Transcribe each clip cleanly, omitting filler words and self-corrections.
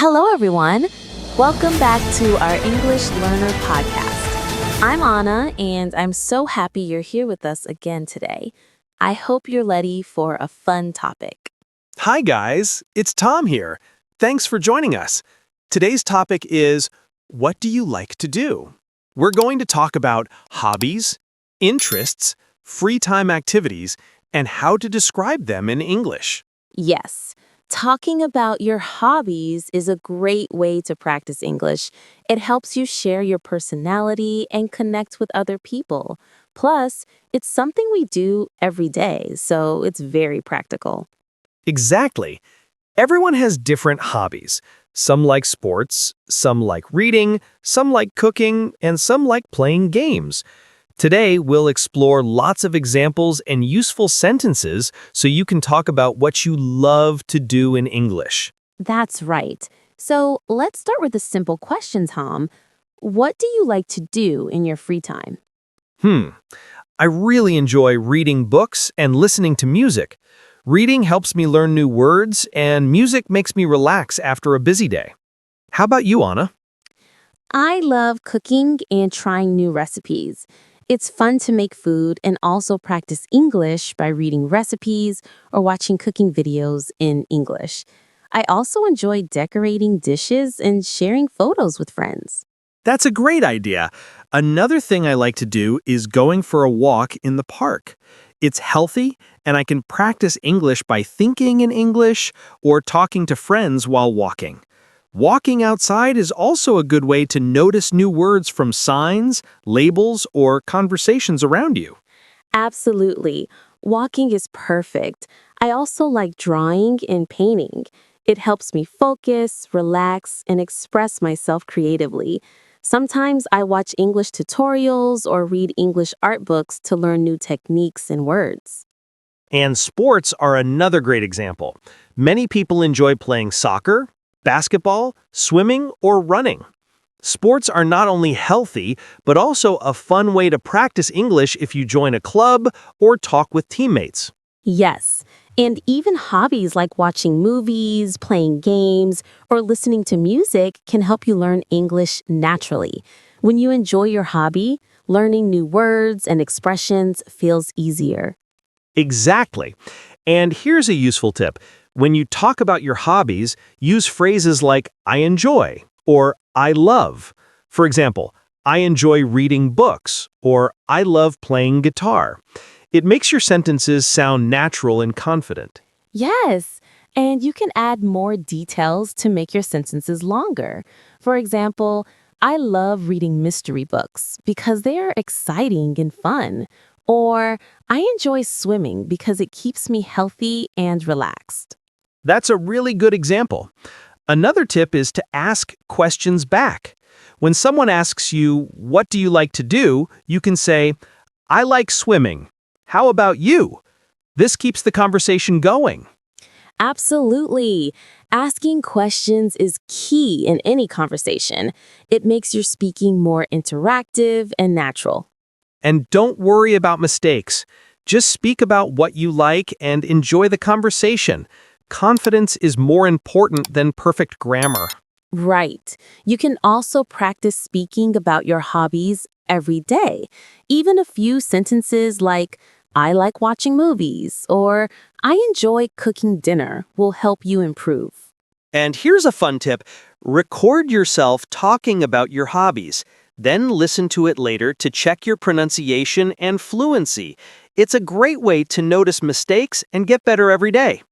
Hello, everyone. Welcome back to our English Learner podcast. I'm Anna, and I'm so happy you're here with us again today. I hope you're ready for a fun topic. Hi guys, it's Tom here. Thanks for joining us. Today's topic is, what do you like to do? We're going to talk about hobbies, interests, free time activities, and how to describe them in English. Yes, talking about your hobbies is a great way to practice English. It helps you share your personality and connect with other people. Plus, it's something we do every day, so it's very practical. Exactly. Everyone has different hobbies. Some like sports, some like reading, some like cooking, and some like playing games. Today, we'll explore lots of examples and useful sentences so you can talk about what you love to do in English. That's right. So let's start with a simple question, Tom. What do you like to do in your free time? I really enjoy reading books and listening to music. Reading helps me learn new words, and music makes me relax after a busy day. How about you, Anna? I love cooking and trying new recipes. It's fun to make food and also practice English by reading recipes or watching cooking videos in English. I also enjoy decorating dishes and sharing photos with friends. That's a great idea. Another thing I like to do is going for a walk in the park. It's healthy, and I can practice English by thinking in English or talking to friends while walking. Walking outside is also a good way to notice new words from signs, labels, or conversations around you. Absolutely. Walking is perfect. I also like drawing and painting. It helps me focus, relax, and express myself creatively. Sometimes I watch English tutorials or read English art books to learn new techniques and words. And sports are another great example. Many people enjoy playing soccer, basketball, swimming, or running. Sports are not only healthy, but also a fun way to practice English if you join a club or talk with teammates. Yes, and even hobbies like watching movies, playing games, or listening to music can help you learn English naturally. When you enjoy your hobby, learning new words and expressions feels easier. Exactly. And here's a useful tip. When you talk about your hobbies, use phrases like I enjoy or I love. For example, I enjoy reading books or I love playing guitar. It makes your sentences sound natural and confident. Yes, and you can add more details to make your sentences longer. For example, I love reading mystery books because they are exciting and fun. Or I enjoy swimming because it keeps me healthy and relaxed. That's a really good example. Another tip is to ask questions back. When someone asks you, what do you like to do? You can say, I like swimming. How about you? This keeps the conversation going. Absolutely. Asking questions is key in any conversation. It makes your speaking more interactive and natural. And don't worry about mistakes. Just speak about what you like and enjoy the conversation. Confidence is more important than perfect grammar. Right. You can also practice speaking about your hobbies every day. Even a few sentences like, I like watching movies, or I enjoy cooking dinner will help you improve. And here's a fun tip. Record yourself talking about your hobbies. Then listen to it later to check your pronunciation and fluency. It's a great way to notice mistakes and get better every day.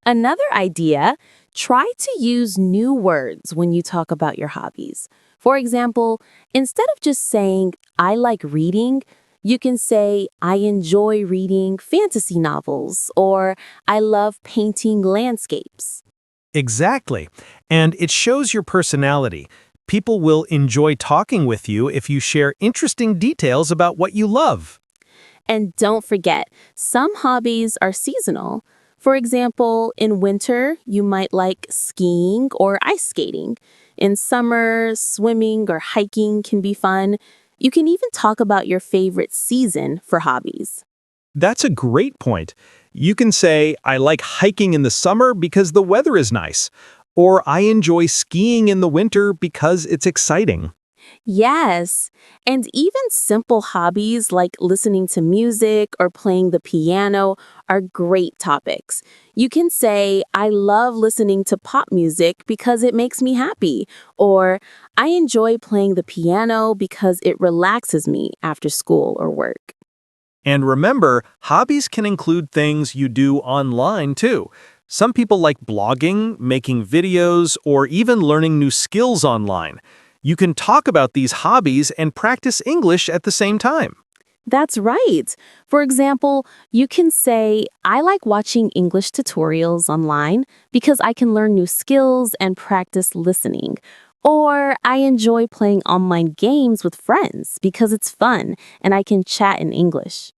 Another idea, try to use new words when you talk about your hobbies. For example, instead of just saying, I like reading, you can say, I enjoy reading fantasy novels, or I love painting landscapes. Exactly. And it shows your personality. People will enjoy talking with you if you share interesting details about what you love. And don't forget, some hobbies are seasonal. For example, in winter, you might like skiing or ice skating. In summer, swimming or hiking can be fun. You can even talk about your favorite season for hobbies. That's a great point. You can say, I like hiking in the summer because the weather is nice. Or I enjoy skiing in the winter because it's exciting. Yes, and even simple hobbies like listening to music or playing the piano are great topics. You can say, I love listening to pop music because it makes me happy, or I enjoy playing the piano because it relaxes me after school or work. And remember, hobbies can include things you do online too. Some people like blogging, making videos, or even learning new skills online. You can talk about these hobbies and practice English at the same time. That's right. For example, you can say, I like watching English tutorials online because I can learn new skills and practice listening. Or I enjoy playing online games with friends because it's fun and I can chat in English.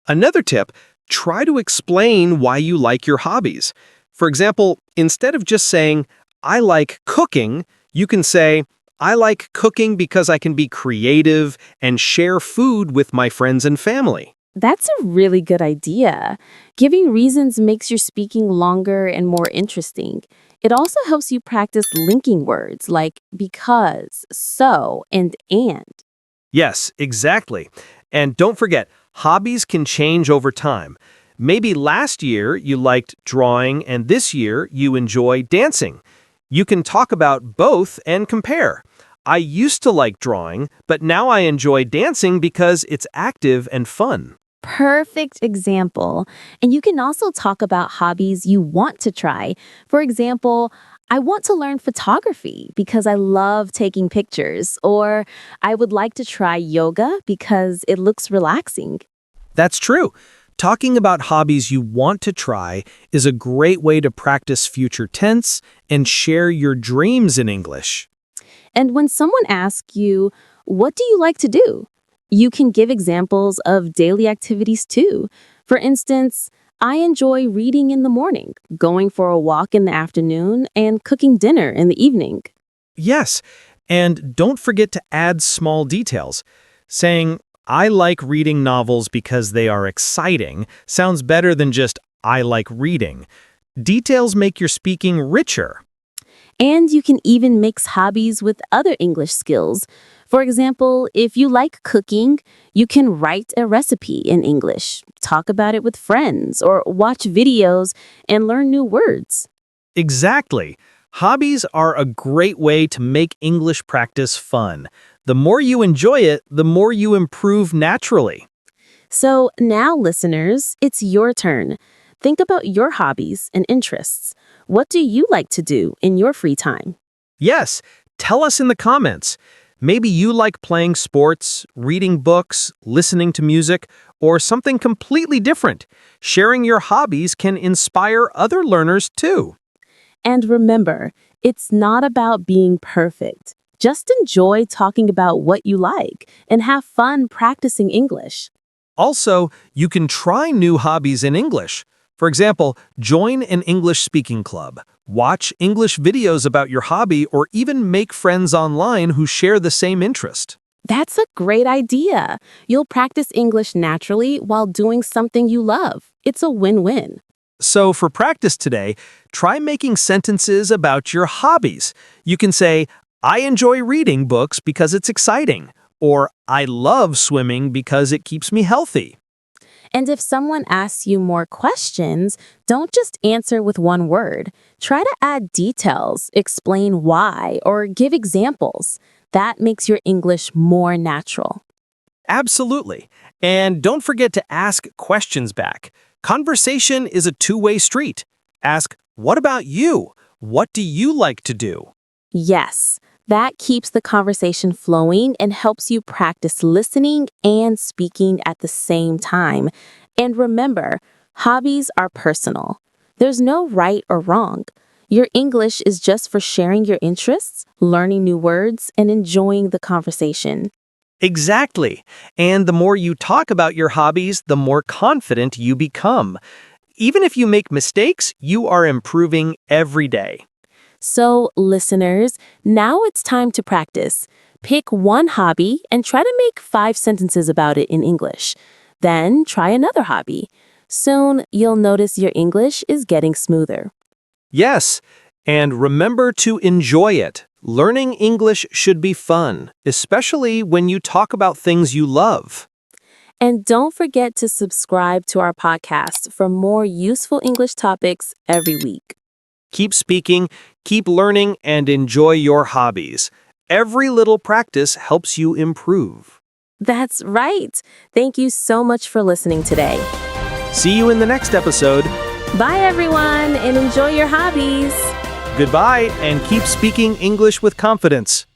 Another tip, try to explain why you like your hobbies. For example, instead of just saying, I like cooking, you can say, I like cooking because I can be creative and share food with my friends and family. That's a really good idea. Giving reasons makes your speaking longer and more interesting. It also helps you practice linking words like because, so, and. Yes, exactly. And don't forget, hobbies can change over time. Maybe last year you liked drawing and this year you enjoy dancing. You can talk about both and compare. I used to like drawing, but now I enjoy dancing because it's active and fun. Perfect example. And you can also talk about hobbies you want to try. For example, I want to learn photography because I love taking pictures, or I would like to try yoga because it looks relaxing. That's true. Talking about hobbies you want to try is a great way to practice future tense and share your dreams in English. And when someone asks you, what do you like to do? You can give examples of daily activities too. For instance, I enjoy reading in the morning, going for a walk in the afternoon, and cooking dinner in the evening. Yes, and don't forget to add small details. Saying, I like reading novels because they are exciting sounds better than just, I like reading. Details make your speaking richer. And you can even mix hobbies with other English skills. For example, if you like cooking, you can write a recipe in English, talk about it with friends, or watch videos and learn new words. Exactly. Hobbies are a great way to make English practice fun. The more you enjoy it, the more you improve naturally. So now, listeners, it's your turn. Think about your hobbies and interests. What do you like to do in your free time? Yes, tell us in the comments. Maybe you like playing sports, reading books, listening to music, or something completely different. Sharing your hobbies can inspire other learners too. And remember, it's not about being perfect. Just enjoy talking about what you like and have fun practicing English. Also, you can try new hobbies in English. For example, join an English speaking club, watch English videos about your hobby, or even make friends online who share the same interest. That's a great idea. You'll practice English naturally while doing something you love. It's a win-win. So, for practice today, try making sentences about your hobbies. You can say, I enjoy reading books because it's exciting, or I love swimming because it keeps me healthy. And if someone asks you more questions, don't just answer with one word. Try to add details, explain why, or give examples. That makes your English more natural. Absolutely. And don't forget to ask questions back. Conversation is a two-way street. Ask, what about you? What do you like to do? Yes, that keeps the conversation flowing and helps you practice listening and speaking at the same time. And remember, hobbies are personal. There's no right or wrong. Your English is just for sharing your interests, learning new words, and enjoying the conversation. Exactly. And the more you talk about your hobbies, the more confident you become. Even if you make mistakes, you are improving every day. So, listeners, now it's time to practice. Pick one hobby and try to make 5 sentences about it in English. Then try another hobby. Soon, you'll notice your English is getting smoother. Yes, And remember to enjoy it. Learning English should be fun, especially when you talk about things you love. And don't forget to subscribe to our podcast for more useful English topics every week. Keep speaking, keep learning, and enjoy your hobbies. Every little practice helps you improve. That's right. Thank you so much for listening today. See you in the next episode. Bye, everyone, and enjoy your hobbies. Goodbye, and keep speaking English with confidence.